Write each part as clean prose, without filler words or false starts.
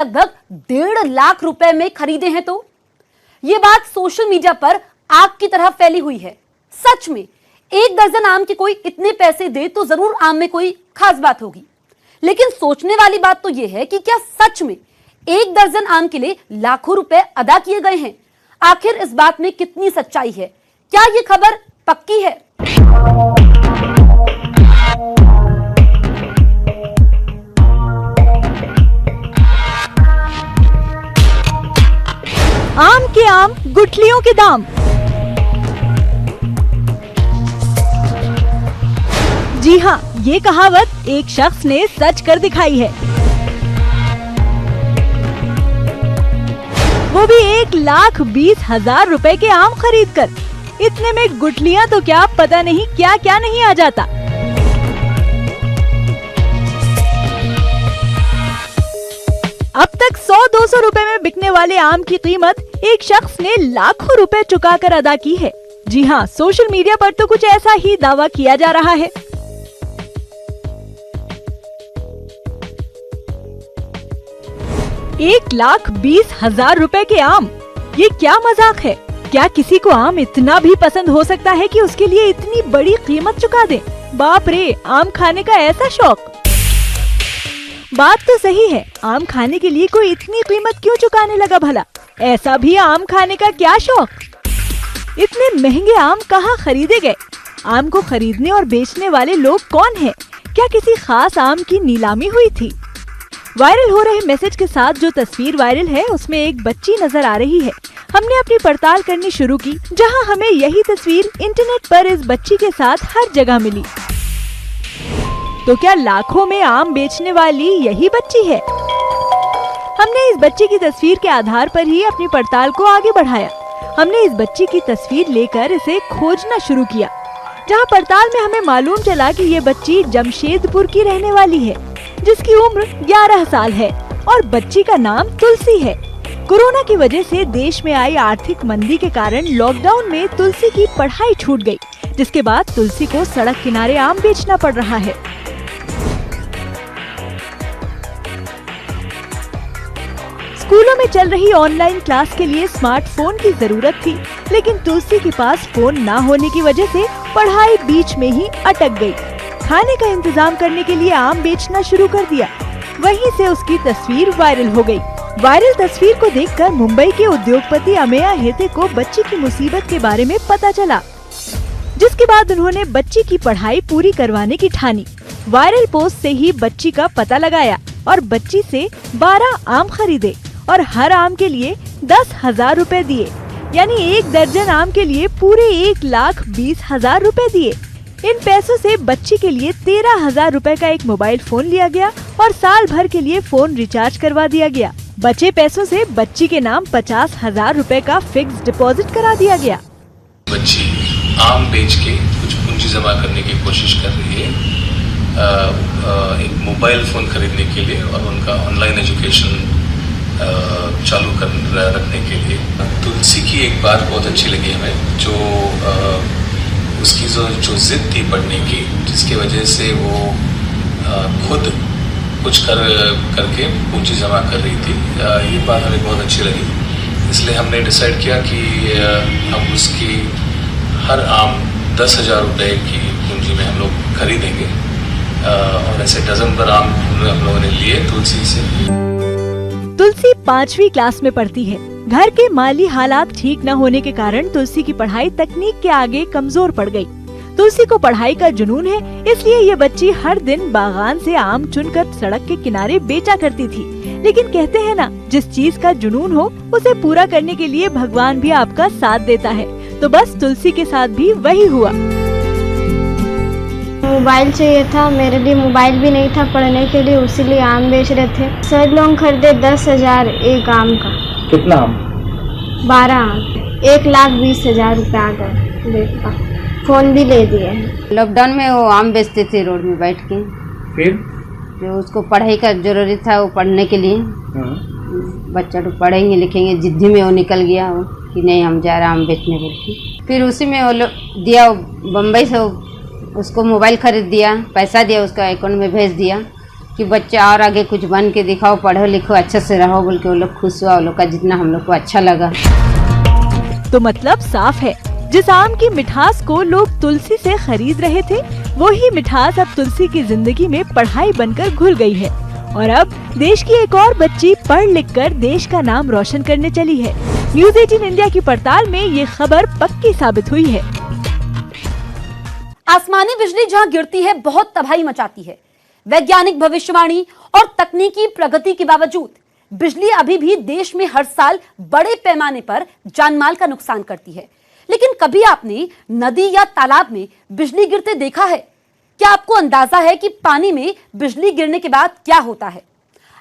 लगभग 1.5 लाख रुपए में खरीदे हैं। तो यह बात सोशल मीडिया पर आग की तरह फैली हुई है। सच में 1 दर्जन आम के कोई इतने पैसे दे तो जरूर आम में कोई खास बात होगी, लेकिन सोचने वाली बात तो यह है कि क्या सच में 1 दर्जन आम के लिए लाखों रुपए अदा किए गए हैं? आखिर इस बात में कितनी सच्चाई है? क्या यह खबर पक्की है? आम के आम, गुठलियों के दाम। जी हाँ, ये कहावत एक शख्स ने सच कर दिखाई है। वो भी 1,20,000 रुपए के आम खरीदकर। इतने में गुठलियां तो क्या, पता नहीं क्या क्या नहीं आ जाता। अब तक 100-200 रुपए में बिकने वाले आम की कीमत एक शख्स ने लाखों रुपए चुकाकर अदा की है। जी हाँ, सोशल मीडिया पर तो कुछ ऐसा ही दावा किया जा रहा है। ₹1,20,000 रुपए के आम, ये क्या मजाक है? क्या किसी को आम इतना भी पसंद हो सकता है कि उसके लिए इतनी बड़ी कीमत चुका दे? बाप रे, आम खाने का ऐसा शौक। बात तो सही है, आम खाने के लिए कोई इतनी कीमत क्यों चुकाने लगा भला? ऐसा भी आम खाने का क्या शौक? इतने महंगे आम कहाँ खरीदे गए? आम को खरीदने और बेचने वाले लोग कौन हैं? क्या किसी खास आम की नीलामी हुई थी? वायरल हो रहे मैसेज के साथ जो तस्वीर वायरल है उसमें एक बच्ची नजर आ रही है। हमने अपनी पड़ताल करनी शुरू की, जहां हमें यही तस्वीर इंटरनेट पर इस बच्ची के साथ हर जगह मिली। तो क्या लाखों में आम बेचने वाली यही बच्ची है? हमने इस बच्ची की तस्वीर के आधार पर ही अपनी पड़ताल को आगे बढ़ाया। हमने इस बच्ची की तस्वीर लेकर इसे खोजना शुरू किया, जहां पड़ताल में हमें मालूम चला कि ये बच्ची जमशेदपुर की रहने वाली है, जिसकी उम्र 11 साल है और बच्ची का नाम तुलसी है। कोरोना की वजह से देश में आई आर्थिक मंदी के कारण लॉकडाउन में तुलसी की पढ़ाई छूट गई, जिसके बाद तुलसी को सड़क किनारे आम बेचना पड़ रहा है। स्कूलों में चल रही ऑनलाइन क्लास के लिए स्मार्टफोन की जरूरत थी, लेकिन तुलसी के पास फोन ना होने की वजह से पढ़ाई बीच में ही अटक गई। खाने का इंतजाम करने के लिए आम बेचना शुरू कर दिया। वहीं से उसकी तस्वीर वायरल हो गई। वायरल तस्वीर को देखकर मुंबई के उद्योगपति अमेया हेते को बच्ची की मुसीबत के बारे में पता चला, जिसके बाद उन्होंने बच्ची की पढ़ाई पूरी करवाने की ठानी। वायरल पोस्ट से ही बच्ची का पता लगाया और बच्ची से 12 आम खरीदे और हर आम के लिए 10,000 रुपए दिए, यानी 1 दर्जन आम के लिए पूरे 1,20,000 रुपए दिए। इन पैसों से बच्ची के लिए 13,000 रुपए का एक मोबाइल फोन लिया गया और साल भर के लिए फोन रिचार्ज करवा दिया गया। बचे पैसों से बच्ची के नाम 50,000 रुपए का फिक्स डिपॉजिट करा दिया गया। बच्ची आम बेच के कुछ पूंजी जमा करने की कोशिश कर रही है, एक मोबाइल फोन खरीदने के लिए और उनका ऑनलाइन एजुकेशन चालू कर रखने के लिए। तुलसी की एक बात बहुत अच्छी लगी हमें, जो उसकी जो जिद थी पढ़ने की, जिसकी वजह से वो खुद कुछ करके पूंजी जमा कर रही थी। ये बात हमें बहुत अच्छी लगी, इसलिए हमने डिसाइड किया कि हम उसकी हर आम 10,000 रुपये की पूंजी में हम लोग खरीदेंगे और ऐसे डजन भर आम हम लोगों ने लिए तुलसी से। तुलसी 5वीं क्लास में पढ़ती है। घर के माली हालात ठीक न होने के कारण तुलसी की पढ़ाई तकनीक के आगे कमजोर पड़ गई। तुलसी को पढ़ाई का जुनून है, इसलिए ये बच्ची हर दिन बागान से आम चुनकर सड़क के किनारे बेचा करती थी। लेकिन कहते हैं ना, जिस चीज का जुनून हो उसे पूरा करने के लिए भगवान भी आपका साथ देता है। तो बस तुलसी के साथ भी वही हुआ। मोबाइल चाहिए था, मेरे लिए मोबाइल भी नहीं था पढ़ने के लिए, उसीलिए आम बेच रहे थे। सब लोग खरीदे 10,000 एक आम का। कितना आम? 12 आम, 1,20,000 रुपये आ गए रेट का। फोन भी ले दिए हैं। लॉकडाउन में वो आम बेचते थे रोड में बैठ के। फिर जो उसको पढ़ाई का जरूरी था, वो पढ़ने के लिए बच्चा तो पढ़ेंगे लिखेंगे, जिद्दी में वो निकल गया वो कि नहीं हम जा रहे आम बेचने बोल के। फिर उसी में वो दिया, बम्बई से उसको मोबाइल खरीद दिया, पैसा दिया, उसका अकाउंट में भेज दिया कि बच्चा और आगे कुछ बन के दिखाओ, पढ़ो लिखो, अच्छे से रहो बोल के वो लोग खुश हुआ, वो लोग का जितना हम लोग को अच्छा लगा। तो मतलब साफ है, जिस आम की मिठास को लोग तुलसी से खरीद रहे थे, वही मिठास अब तुलसी की जिंदगी में पढ़ाई बनकर घुल गई है और अब देश की एक और बच्ची पढ़ लिख कर देश का नाम रोशन करने चली है। न्यूज़ 18 इंडिया की पड़ताल में ये खबर पक्की साबित हुई है। आसमानी बिजली जहां गिरती है बहुत तबाही मचाती है। वैज्ञानिक भविष्यवाणी और तकनीकी प्रगति के बावजूद बिजली अभी भी देश में हर साल बड़े पैमाने पर जानमाल का नुकसान करती है। लेकिन कभी आपने नदी या तालाब में बिजली गिरते देखा है? क्या आपको अंदाजा है कि पानी में बिजली गिरने के बाद क्या होता है?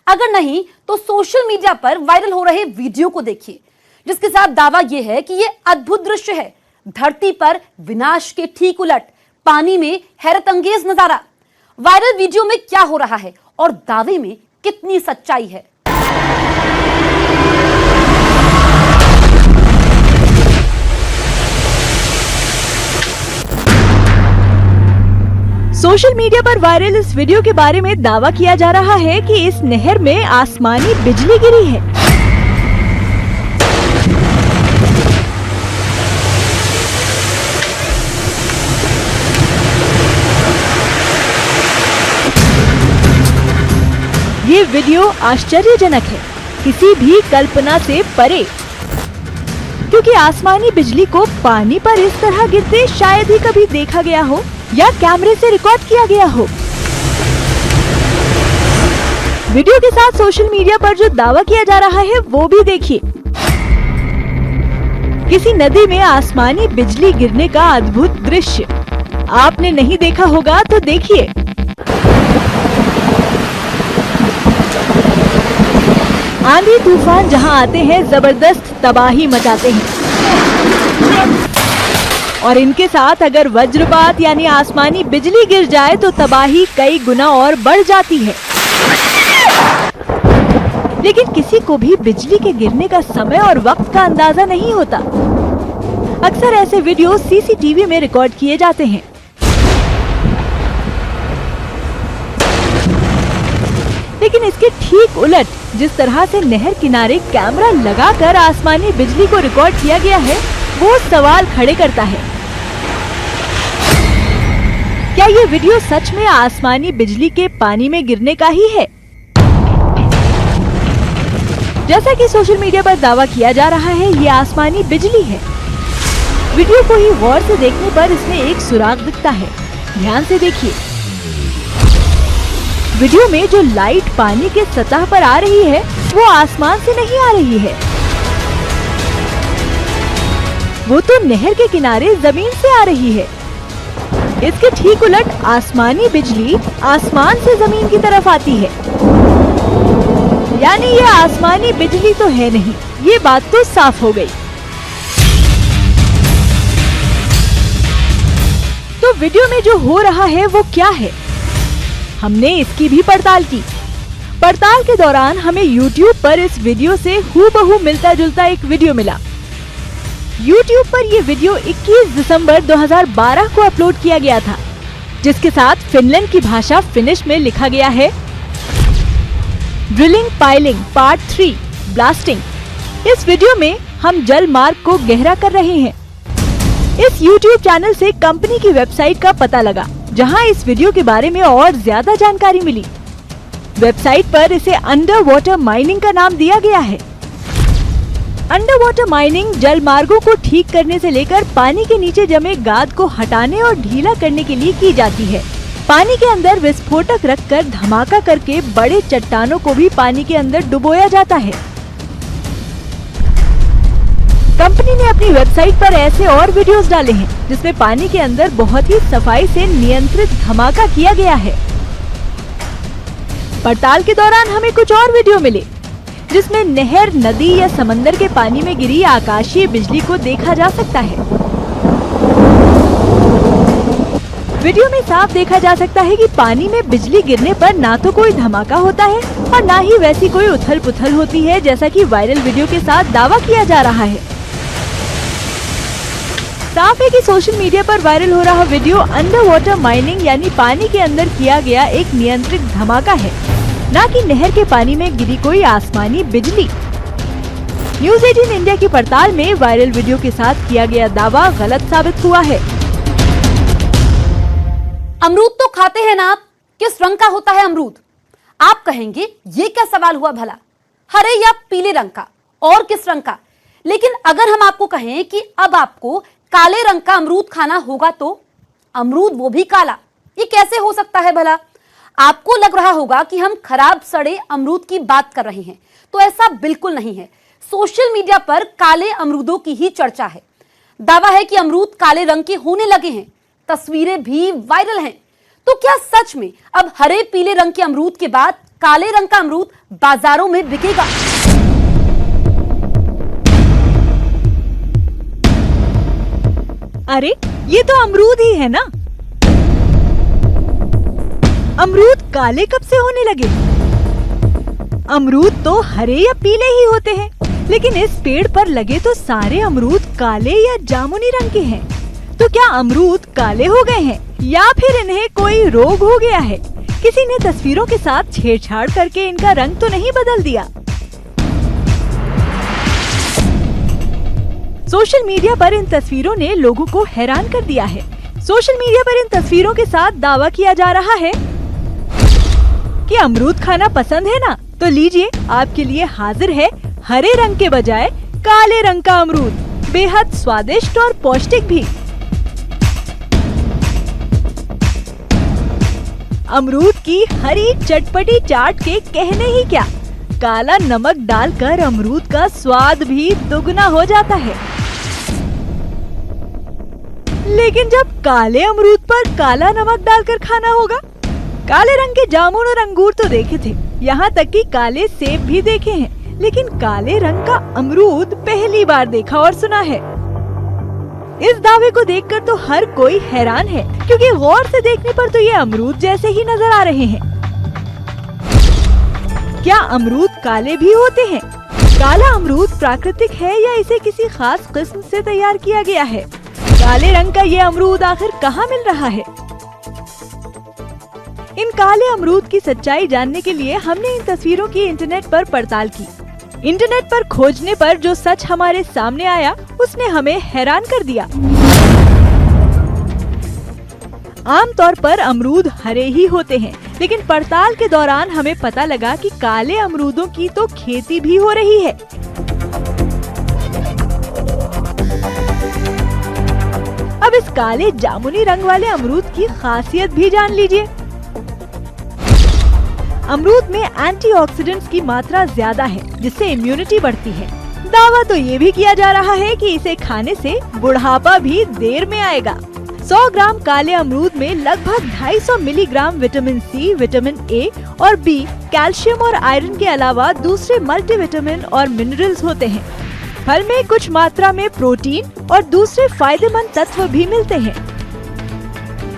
अगर नहीं तो सोशल मीडिया पर वायरल हो रहे वीडियो को देखिए, जिसके साथ दावा यह है कि यह अद्भुत दृश्य है। धरती पर विनाश के ठीक उलट पानी में हैरतअंगेज नजारा। वायरल वीडियो में क्या हो रहा है और दावे में कितनी सच्चाई है? सोशल मीडिया पर वायरल इस वीडियो के बारे में दावा किया जा रहा है कि इस नहर में आसमानी बिजली गिरी है। ये वीडियो आश्चर्यजनक है, किसी भी कल्पना से परे, क्योंकि आसमानी बिजली को पानी पर इस तरह गिरते शायद ही कभी देखा गया हो या कैमरे से रिकॉर्ड किया गया हो। वीडियो के साथ सोशल मीडिया पर जो दावा किया जा रहा है वो भी देखिए। किसी नदी में आसमानी बिजली गिरने का अद्भुत दृश्य आपने नहीं देखा होगा तो देखिए। आंधी तूफान जहां आते हैं जबरदस्त तबाही मचाते हैं और इनके साथ अगर वज्रपात यानी आसमानी बिजली गिर जाए तो तबाही कई गुना और बढ़ जाती है। लेकिन किसी को भी बिजली के गिरने का समय और वक्त का अंदाजा नहीं होता। अक्सर ऐसे वीडियो सीसीटीवी में रिकॉर्ड किए जाते हैं। लेकिन इसके ठीक उलट जिस तरह से नहर किनारे कैमरा लगाकर आसमानी बिजली को रिकॉर्ड किया गया है वो सवाल खड़े करता है। क्या ये वीडियो सच में आसमानी बिजली के पानी में गिरने का ही है? जैसा कि सोशल मीडिया पर दावा किया जा रहा है, ये आसमानी बिजली है। वीडियो को ही गौर से देखने पर इसमें एक सुराग दिखता है। ध्यान से देखिए। वीडियो में जो लाइट पानी के सतह पर आ रही है वो आसमान से नहीं आ रही है, वो तो नहर के किनारे जमीन से आ रही है। इसके ठीक उलट आसमानी बिजली आसमान से जमीन की तरफ आती है, यानी ये आसमानी बिजली तो है नहीं। ये बात तो साफ हो गई। तो वीडियो में जो हो रहा है वो क्या है? हमने इसकी भी पड़ताल की। पड़ताल के दौरान हमें YouTube पर इस वीडियो से हूबहू मिलता जुलता एक वीडियो मिला। YouTube पर ये वीडियो 21 दिसंबर 2012 को अपलोड किया गया था, जिसके साथ फिनलैंड की भाषा फिनिश में लिखा गया है ड्रिलिंग पाइलिंग पार्ट 3 ब्लास्टिंग। इस वीडियो में हम जल मार्ग को गहरा कर रहे हैं। इस YouTube चैनल से कंपनी की वेबसाइट का पता लगा, जहां इस वीडियो के बारे में और ज्यादा जानकारी मिली। वेबसाइट पर इसे अंडर वाटर माइनिंग का नाम दिया गया है। अंडर वाटर माइनिंग जल मार्गों को ठीक करने से लेकर पानी के नीचे जमे गाद को हटाने और ढीला करने के लिए की जाती है। पानी के अंदर विस्फोटक रखकर धमाका करके बड़े चट्टानों को भी पानी के अंदर डुबोया जाता है। कंपनी ने अपनी वेबसाइट पर ऐसे और वीडियोस डाले हैं जिसमें पानी के अंदर बहुत ही सफाई से नियंत्रित धमाका किया गया है। पड़ताल के दौरान हमें कुछ और वीडियो मिले जिसमें नहर, नदी या समंदर के पानी में गिरी आकाशीय बिजली को देखा जा सकता है। वीडियो में साफ देखा जा सकता है कि पानी में बिजली गिरने पर ना तो कोई धमाका होता है और ना ही वैसी कोई उथल पुथल होती है जैसा कि वायरल वीडियो के साथ दावा किया जा रहा है। साफ है कि सोशल मीडिया पर वायरल हो रहा वीडियो अंडर वाटर माइनिंग यानी पानी के अंदर किया गया एक नियंत्रित धमाका है, न कि नहर के पानी में गिरी कोई आसमानी बिजली। न्यूज 18 इंडिया की पड़ताल में वायरल वीडियो के साथ किया गया दावा गलत साबित हुआ है। अमरूद तो खाते हैं ना आप, किस रंग का होता है अमरूद? आप कहेंगे ये क्या सवाल हुआ भला, हरे या पीले रंग का, और किस रंग का? लेकिन अगर हम आपको कहें कि अब आपको काले रंग का अमरूद खाना होगा तो अमरूद वो भी काला, ये कैसे हो सकता है भला? आपको लग रहा होगा कि हम खराब सड़े अमरूद की बात कर रहे हैं, तो ऐसा बिल्कुल नहीं है। सोशल मीडिया पर काले अमरूदों की ही चर्चा है। दावा है कि अमरूद काले रंग के होने लगे हैं, तस्वीरें भी वायरल हैं। तो क्या सच में अब हरे पीले रंग के अमरूद के बाद काले रंग का अमरूद बाजारों में बिकेगा? अरे ये तो अमरूद ही है ना। अमरूद काले कब से होने लगे? अमरूद तो हरे या पीले ही होते हैं, लेकिन इस पेड़ पर लगे तो सारे अमरूद काले या जामुनी रंग के हैं। तो क्या अमरूद काले हो गए हैं या फिर इन्हें कोई रोग हो गया है? किसी ने तस्वीरों के साथ छेड़छाड़ करके इनका रंग तो नहीं बदल दिया? सोशल मीडिया पर इन तस्वीरों ने लोगों को हैरान कर दिया है। सोशल मीडिया पर इन तस्वीरों के साथ दावा किया जा रहा है कि अमरूद खाना पसंद है ना, तो लीजिए आपके लिए हाजिर है हरे रंग के बजाय काले रंग का अमरूद, बेहद स्वादिष्ट और पौष्टिक भी। अमरूद की हरी चटपटी चाट के कहने ही क्या, काला नमक डालकर अमरूद का स्वाद भी दुगना हो जाता है। लेकिन जब काले अमरूद पर काला नमक डालकर खाना होगा, काले रंग के जामुन और अंगूर तो देखे थे, यहाँ तक कि काले सेब भी देखे हैं, लेकिन काले रंग का अमरूद पहली बार देखा और सुना है। इस दावे को देखकर तो हर कोई हैरान है, क्योंकि गौर से देखने पर तो ये अमरूद जैसे ही नजर आ रहे हैं। क्या अमरूद काले भी होते हैं? काला अमरूद प्राकृतिक है या इसे किसी खास किस्म से तैयार किया गया है? काले रंग का ये अमरूद आखिर कहाँ मिल रहा है? इन काले अमरूद की सच्चाई जानने के लिए हमने इन तस्वीरों की इंटरनेट पर पड़ताल की। इंटरनेट पर खोजने पर जो सच हमारे सामने आया उसने हमें हैरान कर दिया। आमतौर पर अमरूद हरे ही होते हैं, लेकिन पड़ताल के दौरान हमें पता लगा कि काले अमरूदों की तो खेती भी हो रही है। अब इस काले जामुनी रंग वाले अमरूद की खासियत भी जान लीजिए। अमरूद में एंटीऑक्सीडेंट्स की मात्रा ज्यादा है, जिससे इम्यूनिटी बढ़ती है। दावा तो ये भी किया जा रहा है कि इसे खाने से बुढ़ापा भी देर में आएगा। 100 ग्राम काले अमरूद में लगभग 250 milligram vitamin C, vitamin A और बी, कैल्शियम और आयरन के अलावा दूसरे मल्टीविटामिन और मिनरल्स होते हैं। फल में कुछ मात्रा में प्रोटीन और दूसरे फायदेमंद तत्व भी मिलते हैं।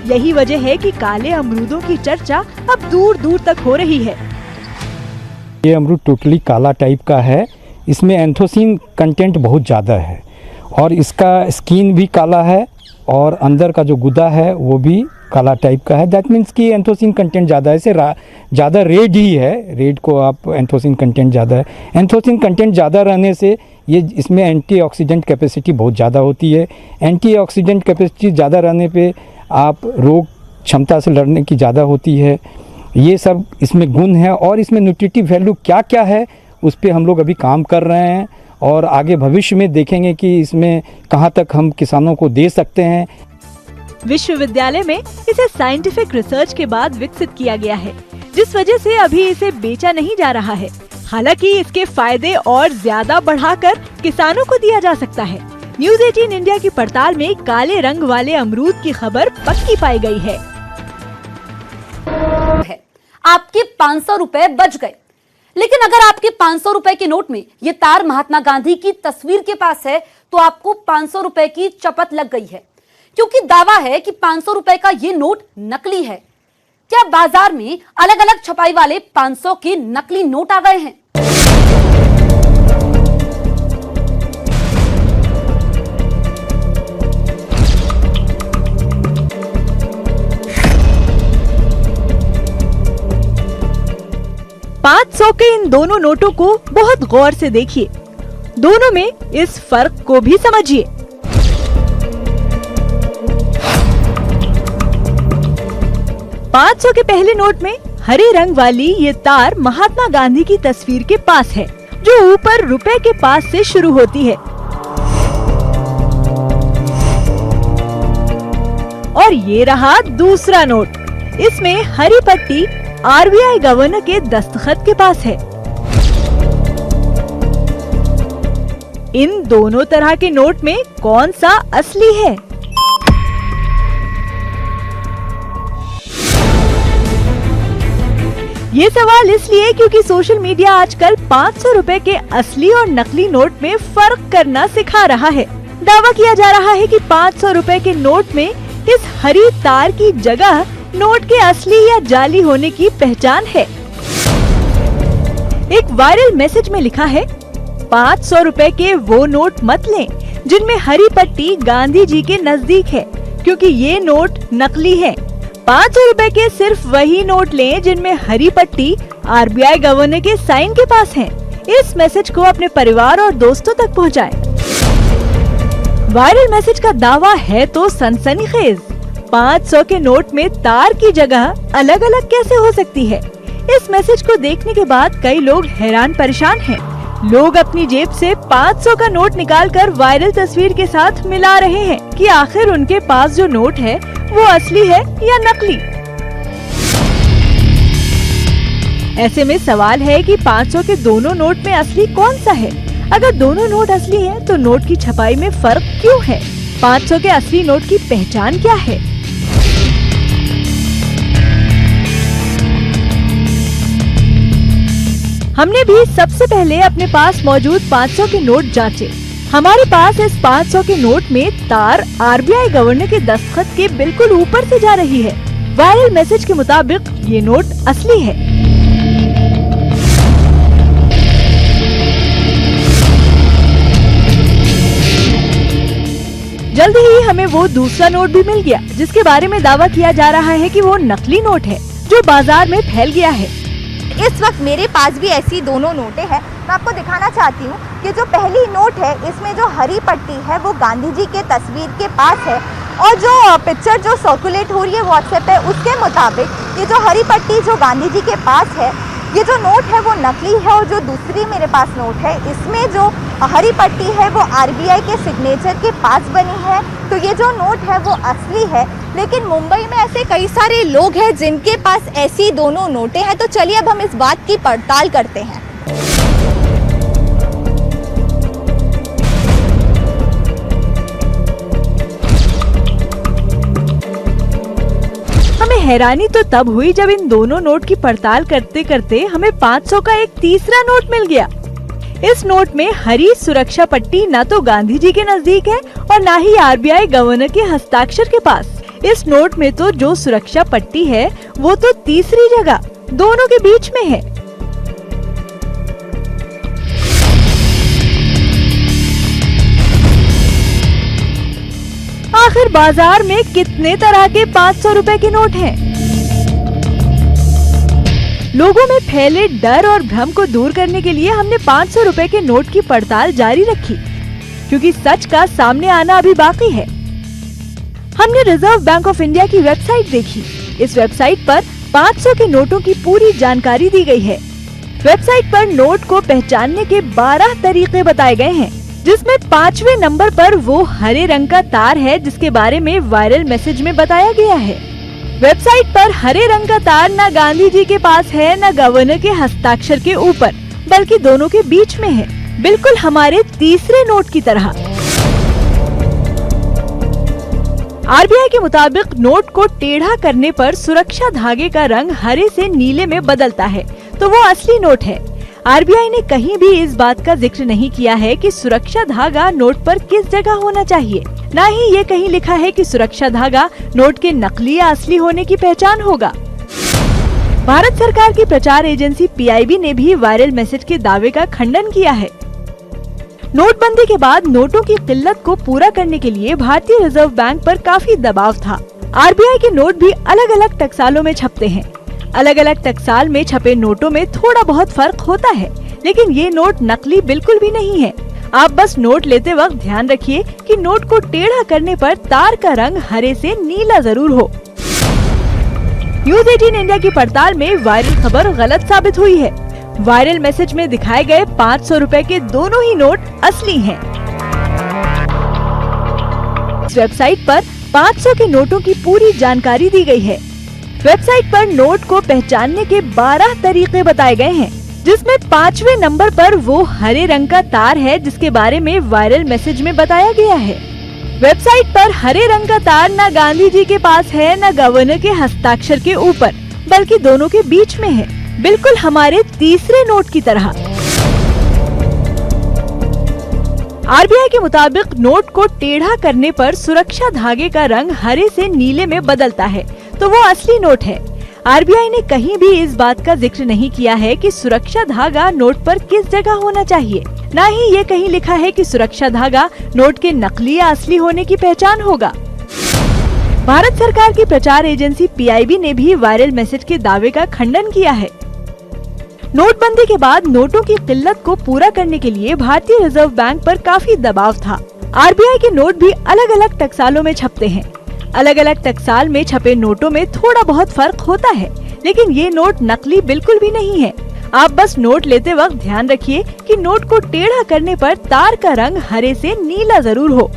यही वजह है कि काले अमरूदों की चर्चा अब दूर दूर तक हो रही है। ये अमरूद टोटली काला टाइप का है। इसमें एंथोसिन कंटेंट बहुत ज़्यादा है और इसका स्किन भी काला है और अंदर का जो गुदा है वो भी काला टाइप का है। दैट मीन्स कि एंथोसिन कंटेंट ज़्यादा है। इसे ज़्यादा रेड ही है, रेड को आप एंथोसिन कंटेंट ज़्यादा है। एंथोसिन कंटेंट ज़्यादा रहने से ये इसमें एंटीऑक्सीडेंट कैपेसिटी बहुत ज़्यादा होती है। एंटीऑक्सीडेंट कैपेसिटी ज़्यादा रहने पे आप रोग क्षमता से लड़ने की ज़्यादा होती है। ये सब इसमें गुण है और इसमें न्यूट्रिटिव वैल्यू क्या क्या है उस पर हम लोग अभी काम कर रहे हैं और आगे भविष्य में देखेंगे कि इसमें कहाँ तक हम किसानों को दे सकते हैं। विश्वविद्यालय में इसे साइंटिफिक रिसर्च के बाद विकसित किया गया है, जिस वजह से अभी इसे बेचा नहीं जा रहा है। हालांकि इसके फायदे और ज्यादा बढ़ाकर किसानों को दिया जा सकता है। न्यूज 18 इंडिया की पड़ताल में काले रंग वाले अमरूद की खबर पक्की पाई गई है। आपके 500 रुपए बच गए, लेकिन अगर आपके 500 रुपए के नोट में ये तार महात्मा गांधी की तस्वीर के पास है तो आपको 500 रुपए की चपत लग गई है, क्योंकि दावा है कि 500 रुपए का ये नोट नकली है। क्या बाजार में अलग अलग छपाई वाले 500 के नकली नोट आ गए हैं? 500 के इन दोनों नोटों को बहुत गौर से देखिए। दोनों में इस फर्क को भी समझिए। $500 के पहले नोट में हरे रंग वाली ये तार महात्मा गांधी की तस्वीर के पास है, जो ऊपर रुपए के पास से शुरू होती है। और ये रहा दूसरा नोट। इसमें हरी पट्टी आरबीआई गवर्नर के दस्तखत के पास है। इन दोनों तरह के नोट में कौन सा असली है? ये सवाल इसलिए क्योंकि सोशल मीडिया आजकल 500 रुपए के असली और नकली नोट में फर्क करना सिखा रहा है। दावा किया जा रहा है कि 500 रुपए के नोट में इस हरी तार की जगह नोट के असली या जाली होने की पहचान है। एक वायरल मैसेज में लिखा है, 500 रुपए के वो नोट मत लें जिनमें हरी पट्टी गांधी जी के नजदीक है, क्योंकि ये नोट नकली है। 500 रुपए के सिर्फ वही नोट लें जिनमें हरी पट्टी आरबीआई गवर्नर के साइन के पास है। इस मैसेज को अपने परिवार और दोस्तों तक पहुंचाएं। वायरल मैसेज का दावा है तो सनसनीखेज। 500 के नोट में तार की जगह अलग अलग कैसे हो सकती है? इस मैसेज को देखने के बाद कई लोग हैरान परेशान हैं। लोग अपनी जेब से 500 का नोट निकालकर वायरल तस्वीर के साथ मिला रहे हैं कि आखिर उनके पास जो नोट है वो असली है या नकली। ऐसे में सवाल है कि 500 के दोनों नोट में असली कौन सा है? अगर दोनों नोट असली हैं, तो नोट की छपाई में फर्क क्यों है? 500 के असली नोट की पहचान क्या है? हमने भी सबसे पहले अपने पास मौजूद 500 के नोट जांचे। हमारे पास इस 500 के नोट में तार आरबीआई गवर्नर के दस्तखत के बिल्कुल ऊपर से जा रही है। वायरल मैसेज के मुताबिक ये नोट असली है। जल्द ही हमें वो दूसरा नोट भी मिल गया, जिसके बारे में दावा किया जा रहा है कि वो नकली नोट है, जो बाजार में फैल गया है। इस वक्त मेरे पास भी ऐसी दोनों नोटें हैं। मैं आपको दिखाना चाहती हूँ कि जो पहली नोट है, इसमें जो हरी पट्टी है वो गांधी जी के तस्वीर के पास है, और जो पिक्चर जो सर्कुलेट हो रही है व्हाट्सएप पे, उसके मुताबिक ये जो हरी पट्टी जो गांधी जी के पास है, ये जो नोट है वो नकली है। और जो दूसरी मेरे पास नोट है, इसमें जो हरी पट्टी है वो आरबीआई के सिग्नेचर के पास बनी है। तो ये जो नोट है वो असली है। लेकिन मुंबई में ऐसे कई सारे लोग हैं जिनके पास ऐसी दोनों नोटें हैं। तो चलिए अब हम इस बात की पड़ताल करते हैं। हमें हैरानी तो तब हुई जब इन दोनों नोट की पड़ताल करते करते हमें 500 का एक तीसरा नोट मिल गया। इस नोट में हरी सुरक्षा पट्टी न तो गांधी जी के नजदीक है और न ही आरबीआई गवर्नर के हस्ताक्षर के पास। इस नोट में तो जो सुरक्षा पट्टी है वो तो तीसरी जगह दोनों के बीच में है। आखिर बाजार में कितने तरह के 500 रुपए के नोट हैं? लोगों में फैले डर और भ्रम को दूर करने के लिए हमने 500 रुपए के नोट की पड़ताल जारी रखी, क्योंकि सच का सामने आना अभी बाकी है। हमने रिजर्व बैंक ऑफ इंडिया की वेबसाइट देखी। इस वेबसाइट पर 500 के नोटों की पूरी जानकारी दी गई है। वेबसाइट पर नोट को पहचानने के 12 तरीके बताए गए हैं, जिसमें 5वें नंबर पर वो हरे रंग का तार है जिसके बारे में वायरल मैसेज में बताया गया है। वेबसाइट पर हरे रंग का तार न गांधी जी के पास है न गवर्नर के हस्ताक्षर के ऊपर, बल्कि दोनों के बीच में है, बिल्कुल हमारे तीसरे नोट की तरह। आरबीआई के मुताबिक नोट को टेढ़ा करने पर सुरक्षा धागे का रंग हरे से नीले में बदलता है, तो वो असली नोट है। आरबीआई ने कहीं भी इस बात का जिक्र नहीं किया है कि सुरक्षा धागा नोट पर किस जगह होना चाहिए। न ही ये कहीं लिखा है कि सुरक्षा धागा नोट के नकली या असली होने की पहचान होगा। भारत सरकार की प्रचार एजेंसी पीआईबी ने भी वायरल मैसेज के दावे का खंडन किया है। नोटबंदी के बाद नोटों की किल्लत को पूरा करने के लिए भारतीय रिजर्व बैंक पर काफी दबाव था। आरबीआई के नोट भी अलग अलग टकसालों में छपते हैं। अलग अलग टकसाल में छपे नोटों में थोड़ा बहुत फर्क होता है, लेकिन ये नोट नकली बिल्कुल भी नहीं है। आप बस नोट लेते वक्त ध्यान रखिए कि नोट को टेढ़ा करने पर तार का रंग हरे से नीला जरूर हो। न्यूज़ 18 इंडिया की पड़ताल में वायरल खबर गलत साबित हुई है। वायरल मैसेज में दिखाए गए 500 रुपए के दोनों ही नोट असली हैं। इस वेबसाइट पर 500 के नोटों की पूरी जानकारी दी गई है। वेबसाइट पर नोट को पहचानने के 12 तरीके बताए गए हैं, जिसमें 5वें नंबर पर वो हरे रंग का तार है जिसके बारे में वायरल मैसेज में बताया गया है। वेबसाइट पर हरे रंग का तार न गांधी जी के पास है न गवर्नर के हस्ताक्षर के ऊपर, बल्कि दोनों के बीच में है, बिल्कुल हमारे तीसरे नोट की तरह। आरबीआई के मुताबिक नोट को टेढ़ा करने पर सुरक्षा धागे का रंग हरे से नीले में बदलता है, तो वो असली नोट है। आरबीआई ने कहीं भी इस बात का जिक्र नहीं किया है कि सुरक्षा धागा नोट पर किस जगह होना चाहिए। न ही ये कहीं लिखा है कि सुरक्षा धागा नोट के नकली या असली होने की पहचान होगा। भारत सरकार की प्रचार एजेंसी पीआईबी ने भी वायरल मैसेज के दावे का खंडन किया है। नोटबंदी के बाद नोटों की किल्लत को पूरा करने के लिए भारतीय रिजर्व बैंक पर काफी दबाव था। आरबीआई के नोट भी अलग अलग टकसालों में छपते हैं। अलग अलग टकसाल में छपे नोटों में थोड़ा बहुत फर्क होता है, लेकिन ये नोट नकली बिल्कुल भी नहीं है। आप बस नोट लेते वक्त ध्यान रखिए कि नोट को टेढ़ा करने पर तार का रंग हरे से नीला जरूर हो।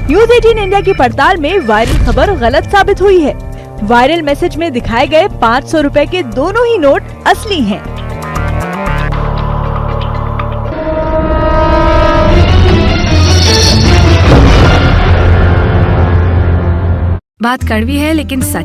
न्यूज़ 18 इंडिया की पड़ताल में वायरल खबर गलत साबित हुई है। वायरल मैसेज में दिखाए गए 500 रुपए के दोनों ही नोट असली हैं। बात कड़वी है लेकिन सच